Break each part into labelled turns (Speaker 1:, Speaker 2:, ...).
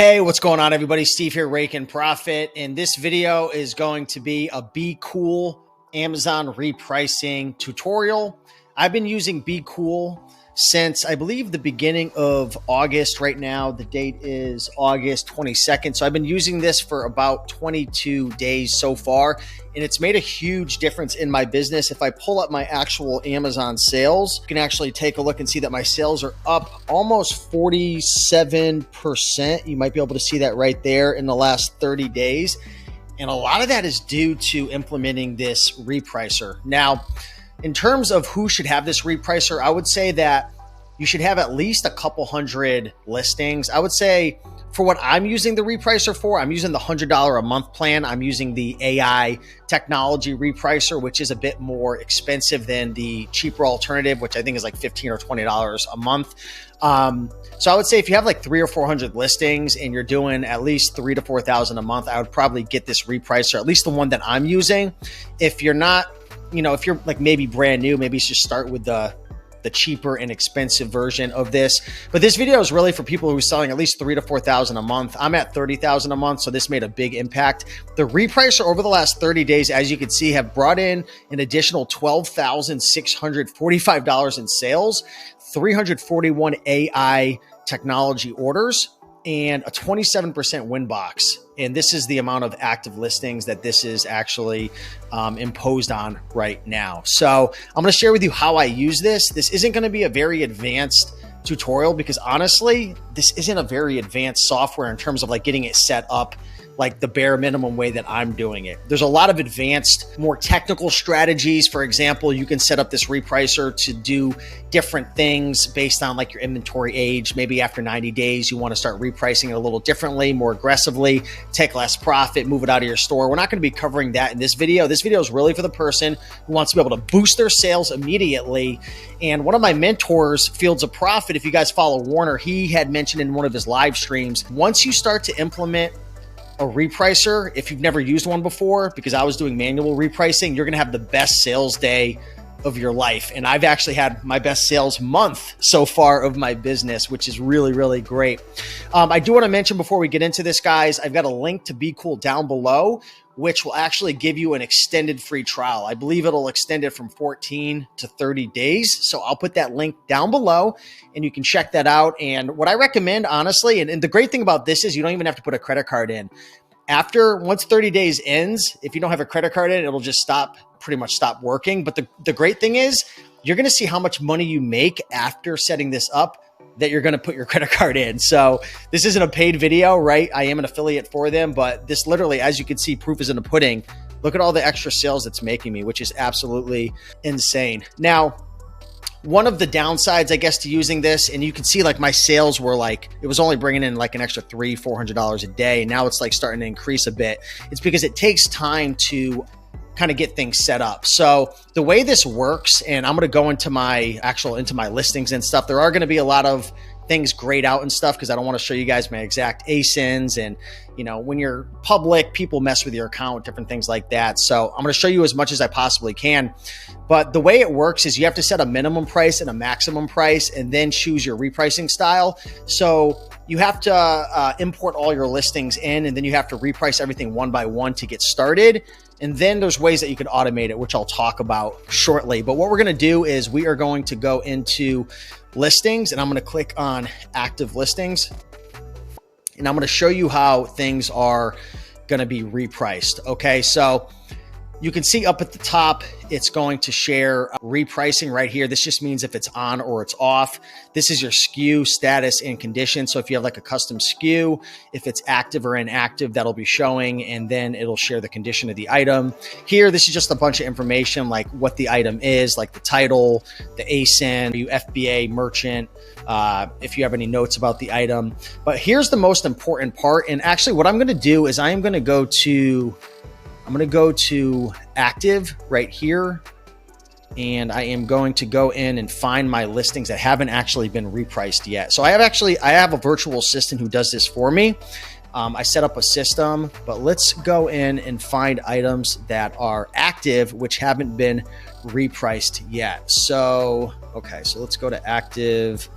Speaker 1: Hey, what's going on, everybody? Steve here, Raiken Profit, and this video is going to be a Bqool Amazon repricing tutorial. I've been using Bqool since I believe the beginning of August. Right now, the date is August 22nd. So I've been using this for about 22 days so far, and it's made a huge difference in my business. If I pull up my actual Amazon sales, you can actually take a look and see that my sales are up almost 47%. You might be able to see that right there in the last 30 days. And a lot of that is due to implementing this repricer. Now, in terms of who should have this repricer, I would say that you should have at least a couple hundred listings. I would say for what I'm using the repricer for, I'm using the $100 a month plan. I'm using the AI technology repricer, which is a bit more expensive than the cheaper alternative, which I think is like $15 or $20 a month. So I would say if you have like 300 or 400 listings and you're doing at least $3,000 to $4,000 a month, I would probably get this repricer, at least the one that I'm using. If you're not, if you're like maybe brand new, maybe just start with the cheaper and expensive version of this. But this video is really for people who are selling at least $3,000 to $4,000 a month. I'm at $30,000 a month, so this made a big impact. The repricer over the last 30 days, as you can see, have brought in an additional $12,645 in sales, 341 AI technology orders, and a 27% win box. And this is the amount of active listings that this is actually imposed on right now. So I'm going to share with you how I use this. This isn't going to be a very advanced tutorial because honestly, this isn't a very advanced software in terms of like getting it set up like the bare minimum way that I'm doing it. There's a lot of advanced, more technical strategies. For example, you can set up this repricer to do different things based on like your inventory age. Maybe after 90 days, you want to start repricing it a little differently, more aggressively, take less profit, move it out of your store. We're not going to be covering that in this video. This video is really for the person who wants to be able to boost their sales immediately. And one of my mentors, Fields of Profit, if you guys follow Warner, he had mentioned in one of his live streams, once you start to implement a repricer, if you've never used one before, because I was doing manual repricing, you're going to have the best sales day of your life. And I've actually had my best sales month so far of my business, which is really, really great. I do want to mention before we get into this, guys, I've got a link to Bqool down below, which will actually give you an extended free trial. I believe it'll extend it from 14 to 30 days. So I'll put that link down below and you can check that out. And what I recommend, honestly, and the great thing about this is you don't even have to put a credit card in. Once 30 days ends, if you don't have a credit card in, it'll just pretty much stop working. But the great thing is you're going to see how much money you make after setting this up that you're going to put your credit card in. So this isn't a paid video, right? I am an affiliate for them, but this literally, as you can see, proof is in the pudding. Look at all the extra sales it's making me, which is absolutely insane. Now, one of the downsides, I guess, to using this, and you can see like my sales were like, it was only bringing in like an extra $300, $400 a day. Now it's like starting to increase a bit. It's because it takes time to kind of get things set up. So the way this works, and I'm going to go into my listings and stuff. There are going to be a lot of things grayed out and stuff because I don't want to show you guys my exact ASINs. And, when you're public, people mess with your account, different things like that. So I'm going to show you as much as I possibly can. But the way it works is you have to set a minimum price and a maximum price and then choose your repricing style. So you have to import all your listings in, and then you have to reprice everything one by one to get started. And then there's ways that you can automate it, which I'll talk about shortly. But what we're going to do is we are going to go into listings, and I'm going to click on active listings. And I'm going to show you how things are going to be repriced. Okay, so you can see up at the top, it's going to share repricing right here. This just means if it's on or it's off. This is your SKU status and condition. So if you have like a custom SKU, if it's active or inactive, that'll be showing, and then it'll share the condition of the item. Here, this is just a bunch of information like what the item is, like the title, the ASIN, you FBA merchant, if you have any notes about the item. But here's the most important part. And actually what I'm going to do is I'm going to go to active right here, and I am going to go in and find my listings that haven't actually been repriced yet. So I have a virtual assistant who does this for me. I set up a system, but let's go in and find items that are active, which haven't been repriced yet. So, okay, so let's go to active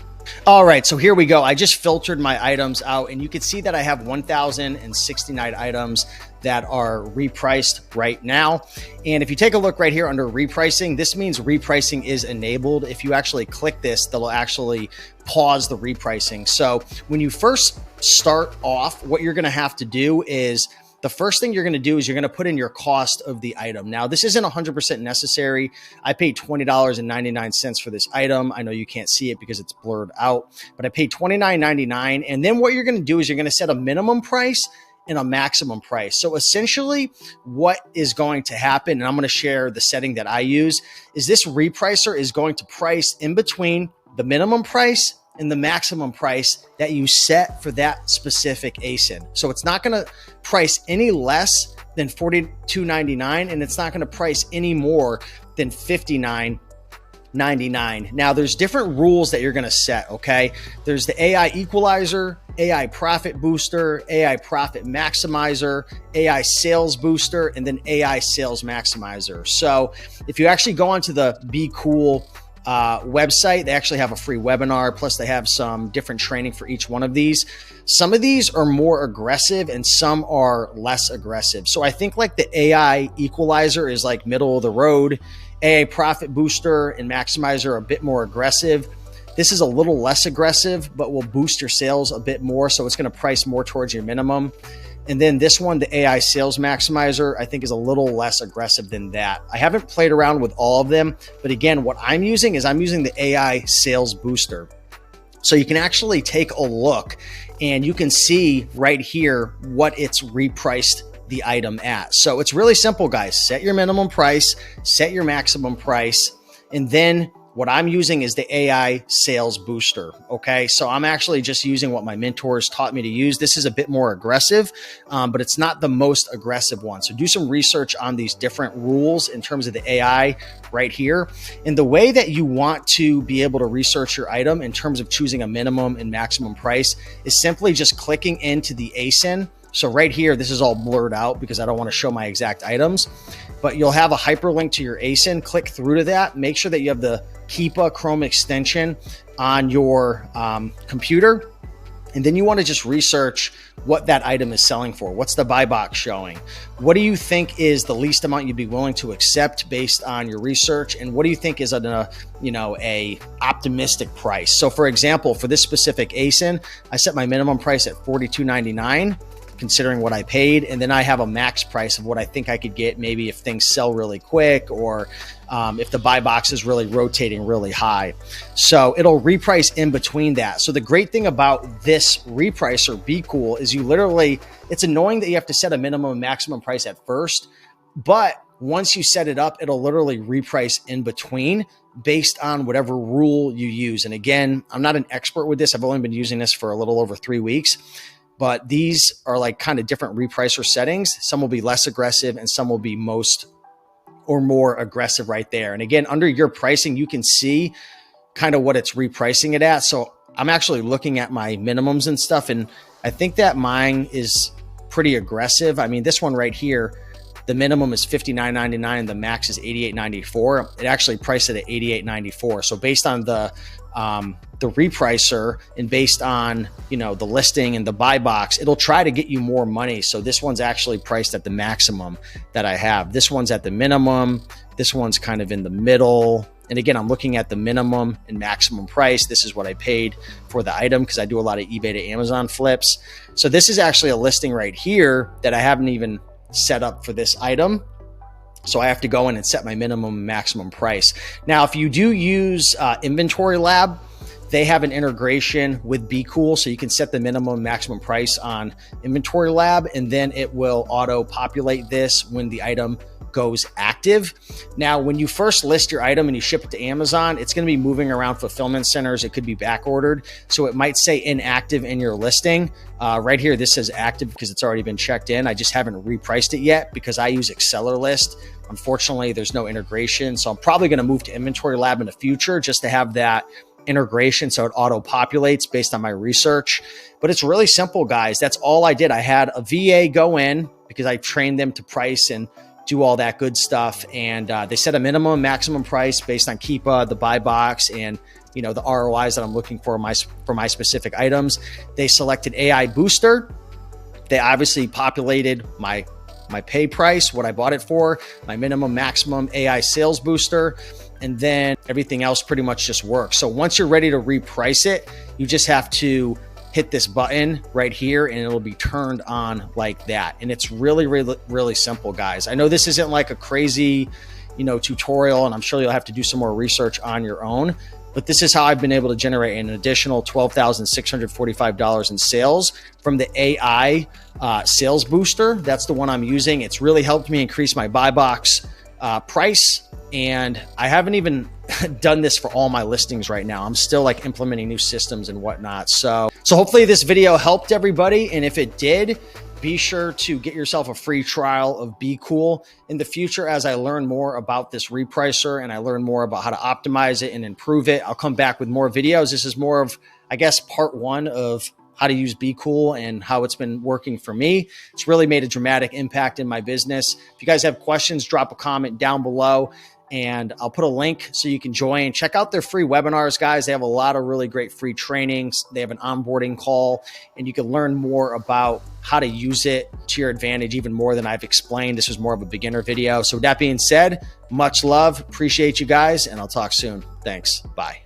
Speaker 1: All right, so here we go. I just filtered my items out, and you can see that I have 1,069 items that are repriced right now. And if you take a look right here under repricing, this means repricing is enabled. If you actually click this, they'll actually pause the repricing. So when you first start off, what you're going to have to do is the first thing you're going to do is you're going to put in your cost of the item. Now, this isn't 100% necessary. I paid $20.99 for this item. I know you can't see it because it's blurred out, but I paid $29.99. And then what you're going to do is you're going to set a minimum price and a maximum price. So essentially what is going to happen, and I'm going to share the setting that I use, is this repricer is going to price in between the minimum price and the maximum price that you set for that specific ASIN. So it's not going to price any less than $42.99, and it's not going to price any more than $59.99. Now, there's different rules that you're going to set, okay? There's the AI equalizer, AI profit booster, AI profit maximizer, AI sales booster, and then AI sales maximizer. So if you actually go onto the Bqool website, they actually have a free webinar, plus they have some different training for each one of these. Some of these are more aggressive and some are less aggressive. So I think like the AI equalizer is like middle of the road. AI profit booster and maximizer are a bit more aggressive. This is a little less aggressive, but will boost your sales a bit more. So it's going to price more towards your minimum. And then this one, the AI sales maximizer, I think is a little less aggressive than that. I haven't played around with all of them, but again, what I'm using is I'm using the AI sales booster. So you can actually take a look and you can see right here what it's repriced the item at. So it's really simple, guys. Set your minimum price, set your maximum price, and then what I'm using is the AI sales booster. Okay. So I'm actually just using what my mentors taught me to use. This is a bit more aggressive, but it's not the most aggressive one. So do some research on these different rules in terms of the AI right here. And the way that you want to be able to research your item in terms of choosing a minimum and maximum price is simply just clicking into the ASIN. So right here, this is all blurred out because I don't want to show my exact items, but you'll have a hyperlink to your ASIN. Click through to that. Make sure that you have the Keepa Chrome extension on your computer. And then you want to just research what that item is selling for. What's the buy box showing? What do you think is the least amount you'd be willing to accept based on your research? And what do you think is a optimistic price? So for example, for this specific ASIN, I set my minimum price at $42.99. Considering what I paid, and then I have a max price of what I think I could get maybe if things sell really quick or if the buy box is really rotating really high. So it'll reprice in between that. So the great thing about this repricer, Bqool, is you literally, it's annoying that you have to set a minimum and maximum price at first, but once you set it up, it'll literally reprice in between based on whatever rule you use. And again, I'm not an expert with this. I've only been using this for a little over 3 weeks. But these are like kind of different repricer settings. Some will be less aggressive and some will be most or more aggressive right there. And again, under your pricing, you can see kind of what it's repricing it at. So I'm actually looking at my minimums and stuff, and I think that mine is pretty aggressive. I mean, this one right here, the minimum is $59.99 and the max is $88.94. It actually priced it at $88.94. So based on the repricer and based on, the listing and the buy box, it'll try to get you more money. So this one's actually priced at the maximum that I have. This one's at the minimum. This one's kind of in the middle. And again, I'm looking at the minimum and maximum price. This is what I paid for the item because I do a lot of eBay to Amazon flips. So this is actually a listing right here that I haven't even set up for this item. So I have to go in and set my minimum and maximum price. Now, if you do use Inventory Lab, they have an integration with Bqool, so you can set the minimum and maximum price on Inventory Lab, and then it will auto-populate this when the item goes active. Now, when you first list your item and you ship it to Amazon, it's going to be moving around fulfillment centers. It could be back ordered. So it might say inactive in your listing. Right here, this says active because it's already been checked in. I just haven't repriced it yet because I use AccelerList. Unfortunately, there's no integration. So I'm probably going to move to Inventory Lab in the future just to have that integration so it auto-populates based on my research. But it's really simple, guys. That's all I did. I had a VA go in because I trained them to price and do all that good stuff. And they set a minimum maximum price based on Keepa, the buy box, and the ROIs that I'm looking for my specific items. They selected AI Booster. They obviously populated my pay price, what I bought it for, my minimum, maximum AI sales booster, and then everything else pretty much just works. So once you're ready to reprice it, you just have to hit this button right here and it'll be turned on like that. And it's really, really, really simple, guys. I know this isn't like a crazy, tutorial, and I'm sure you'll have to do some more research on your own, but this is how I've been able to generate an additional $12,645 in sales from the AI sales booster. That's the one I'm using. It's really helped me increase my buy box price. And I haven't even done this for all my listings right now. I'm still like implementing new systems and whatnot. So hopefully this video helped everybody. And if it did, be sure to get yourself a free trial of Bqool. In the future, as I learn more about this repricer and I learn more about how to optimize it and improve it, I'll come back with more videos. This is more of, I guess, part one of how to use Bqool and how it's been working for me. It's really made a dramatic impact in my business. If you guys have questions, drop a comment down below and I'll put a link so you can join. Check out their free webinars, guys. They have a lot of really great free trainings. They have an onboarding call and you can learn more about how to use it to your advantage, even more than I've explained. This was more of a beginner video. So with that being said, much love. Appreciate you guys and I'll talk soon. Thanks. Bye.